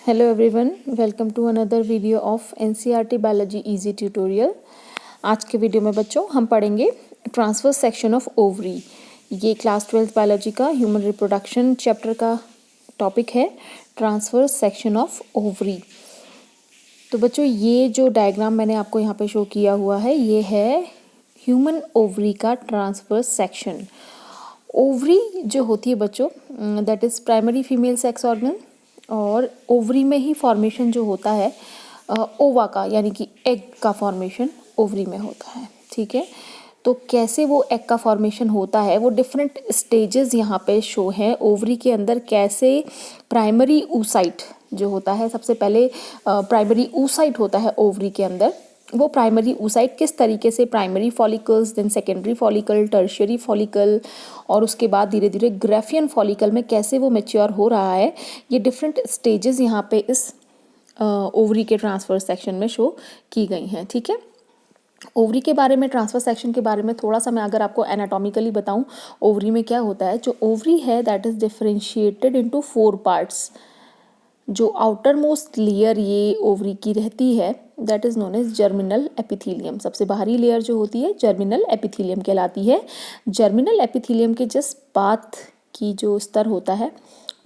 Hello everyone, welcome to another video of NCERT Biology Easy Tutorial। आज के video में बच्चों हम पढ़ेंगे ट्रांसवर्स सेक्शन ऑफ ओवरी। ये क्लास 12 बायोलॉजी का ह्यूमन रिप्रोडक्शन चैप्टर का टॉपिक है, ट्रांसवर्स सेक्शन ऑफ ओवरी। तो बच्चों ये जो डायग्राम मैंने आपको यहाँ पे शो किया हुआ है, ये है ह्यूमन ओवरी का ट्रांसवर्स सेक्शन। ओवरी जो होती है बच्चों, that is primary female sex organ, और ओवरी में ही फॉर्मेशन जो होता है ओवा का, यानी कि एग का फॉर्मेशन ओवरी में होता है। ठीक है, तो कैसे वो एग का फॉर्मेशन होता है, वो डिफरेंट स्टेजेस यहाँ पे शो हैं। ओवरी के अंदर कैसे प्राइमरी oocyte जो होता है, सबसे पहले प्राइमरी oocyte होता है ओवरी के अंदर। वो प्राइमरी oocyte किस तरीके से primary follicles, then secondary follicle, tertiary follicle, और उसके बाद धीरे धीरे ग्रेफियन फॉलिकल में कैसे वो मैच्योर हो रहा है, ये डिफरेंट स्टेजेस यहाँ पे इस ओवरी के ट्रांसफर सेक्शन में शो की गई हैं। ठीक है, ओवरी के बारे में, ट्रांसफर सेक्शन के बारे में थोड़ा सा मैं अगर आपको एनाटॉमिकली बताऊं, ओवरी में क्या होता है। जो ओवरी है that is differentiated into 4 parts. जो आउटर मोस्ट लेयर ये ओवरी की रहती है that is known as germinal epithelium. सबसे बाहरी लेयर जो होती है जर्मिनल एपिथीलियम कहलाती है। जर्मिनल एपिथीलियम के जस्ट बाद की जो स्तर होता है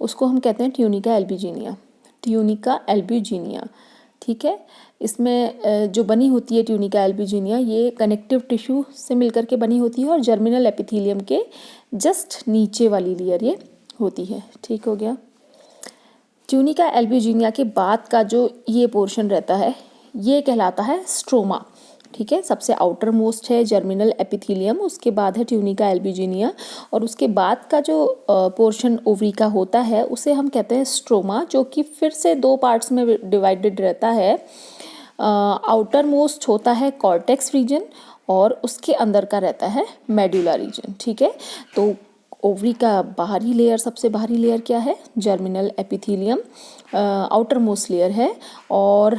उसको हम कहते हैं ट्यूनिका एल्ब्यूजिनिया। ट्यूनिका एल्ब्यूजिनिया, ठीक है। इसमें जो बनी होती है ट्यूनिका एल्ब्यूजिनिया, ये कनेक्टिव टिश्यू से मिलकर के बनी होती है, और जर्मिनल एपिथीलियम के जस्ट नीचे वाली लेयर ये होती है। ठीक हो गया। ट्यूनिका एल्ब्यूजिनिया के बाद का जो ये पोर्शन रहता है ये कहलाता है स्ट्रोमा। ठीक है, सबसे आउटर मोस्ट है जर्मिनल एपिथीलियम, उसके बाद है ट्यूनिका एल्ब्यूजिनिया, और उसके बाद का जो पोर्शन ओवरी का होता है उसे हम कहते हैं स्ट्रोमा, जो कि फिर से 2 पार्ट्स में डिवाइडेड रहता है। आउटर मोस्ट होता है कॉर्टेक्स रीजन, और उसके अंदर का रहता है मेडुला रीजन। ठीक है, तो ओवरी का बाहरी लेयर, सबसे बाहरी लेयर क्या है, germinal epithelium outer most layer है। और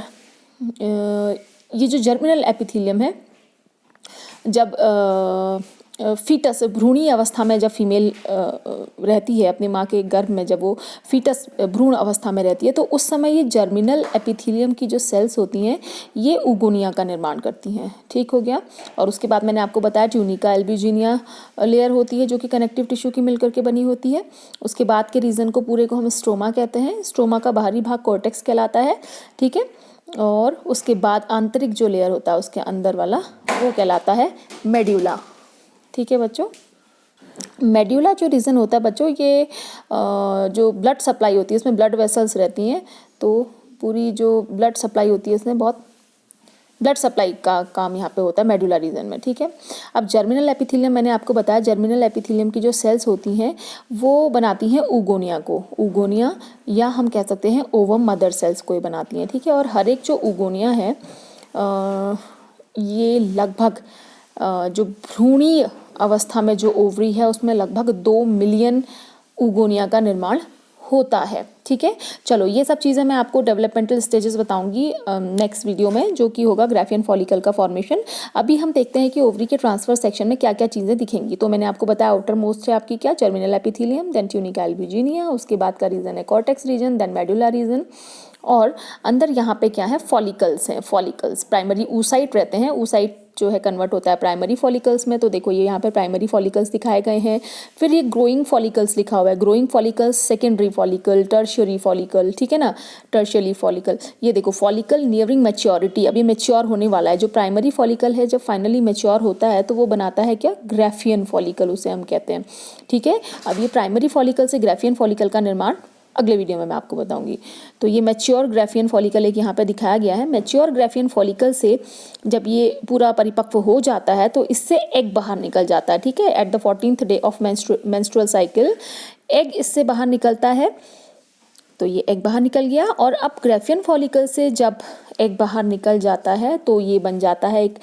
ये जो जर्मिनल एपिथीलियम है, जब फीटस भ्रूणी अवस्था में, जब फीमेल रहती है अपनी माँ के गर्भ में, जब वो फीटस भ्रूण अवस्था में रहती है, तो उस समय ये जर्मिनल एपिथीलियम की जो सेल्स होती हैं ये उगोनिया का निर्माण करती हैं। ठीक हो गया। और उसके बाद मैंने आपको बताया ट्यूनिका एल्ब्यूजिनिया लेयर होती है जो कि कनेक्टिव टिश्यू की मिलकर के बनी होती है। उसके बाद के रीजन को पूरे को हम स्ट्रोमा कहते हैं। स्ट्रोमा का बाहरी भाग कॉर्टेक्स कहलाता है। ठीक है, और उसके बाद आंतरिक जो लेयर होता है उसके अंदर वाला वो कहलाता है मेड्यूला। ठीक है बच्चों, मेड्यूला जो रीजन होता है बच्चों, ये जो ब्लड सप्लाई होती है इसमें ब्लड वेसल्स रहती हैं, तो पूरी जो ब्लड सप्लाई होती है इसमें बहुत ब्लड सप्लाई का काम यहाँ पे होता है मेडुला रीजन में। ठीक है, अब जर्मिनल एपिथीलियम मैंने आपको बताया, जर्मिनल एपिथीलियम की जो सेल्स होती हैं वो बनाती हैं उगोनिया को। उगोनिया, या हम कह सकते हैं ओवम मदर सेल्स को ही बनाती हैं। ठीक है, और हर एक जो उगोनिया है ये लगभग जो भ्रूणी अवस्था में जो ओवरी है उसमें लगभग 2 मिलियन उगोनिया का निर्माण होता है। ठीक है, चलो ये सब चीज़ें मैं आपको डेवलपमेंटल स्टेजेस बताऊंगी नेक्स्ट वीडियो में, जो कि होगा ग्रेफियन फॉलिकल का फॉर्मेशन। अभी हम देखते हैं कि ओवरी के ट्रांसफर सेक्शन में क्या क्या चीज़ें दिखेंगी। तो मैंने आपको बताया आउटर मोस्ट है आपकी क्या, germinal epithelium, then tunica albuginea, उसके बाद का रीजन है cortex region, then medulla region, और अंदर यहाँ पे क्या है, फॉलिकल्स हैं। फॉलिकल्स प्राइमरी oocyte रहते हैं। oocyte जो है कन्वर्ट होता है प्राइमरी फॉलिकल्स में, तो देखो ये यहाँ पे प्राइमरी फॉलिकल्स दिखाए गए हैं। फिर ये ग्रोइंग फॉलिकल्स लिखा हुआ है, growing follicles, secondary follicle, tertiary follicle. ठीक है ना, टर्शियरी फॉलिकल, ये देखो फॉलिकल नियरिंग मैच्योरिटी, अभी मैच्योर होने वाला है। जो प्राइमरी फॉलिकल है जब फाइनली मैच्योर होता है तो वो बनाता है क्या, ग्रेफियन फॉलिकल उसे हम कहते हैं। ठीक है, अब ये प्राइमरी फॉलिकल से ग्रेफियन फॉलिकल का निर्माण अगले वीडियो में मैं आपको बताऊंगी। तो ये मैच्योर ग्रेफियन फॉलिकल एक यहाँ पे दिखाया गया है। मैच्योर ग्रेफियन फॉलिकल से जब ये पूरा परिपक्व हो जाता है तो इससे एग बाहर निकल जाता है। ठीक है, at the 14th day of menstrual cycle egg इससे बाहर निकलता है। तो ये एग बाहर निकल गया, और अब ग्रेफियन फॉलिकल से जब एग बाहर निकल जाता है तो ये बन जाता है एक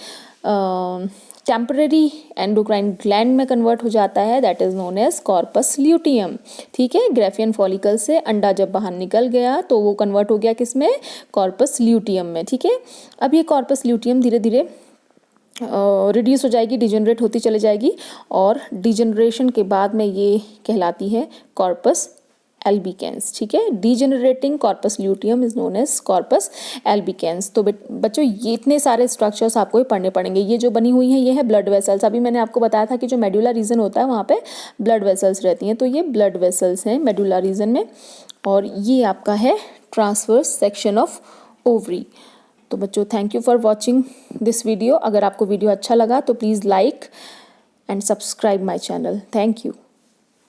टेम्पररी एंडोक्राइन ग्लैंड में कन्वर्ट हो जाता है, that is known as corpus luteum. ठीक है, ग्रेफियन फॉलिकल से अंडा जब बाहर निकल गया तो वो कन्वर्ट हो गया किसमें, कॉर्पस ल्यूटियम में। ठीक है, अब ये कॉर्पस ल्यूटियम धीरे धीरे रिड्यूस हो जाएगी, डिजेनरेट होती चली जाएगी, और डिजेनरेशन के बाद में ये कहलाती है कॉर्पस एल्बिकेंस, ठीक है। Degenerating corpus luteum is known as corpus albicans. तो बच्चों ये इतने सारे स्ट्रक्चर्स आपको ही पढ़ने पड़ेंगे। ये जो बनी हुई हैं ये है ब्लड वेसल्स। अभी मैंने आपको बताया था कि जो मेडुला रीजन होता है वहाँ पे ब्लड वेसल्स रहती हैं, तो ये ब्लड वेसल्स हैं मेडुला रीजन में। और ये आपका है ट्रांसवर्स सेक्शन ऑफ ओवरी। तो बच्चों thank you for watching this video. अगर आपको वीडियो अच्छा लगा तो please like and subscribe my channel. Thank you.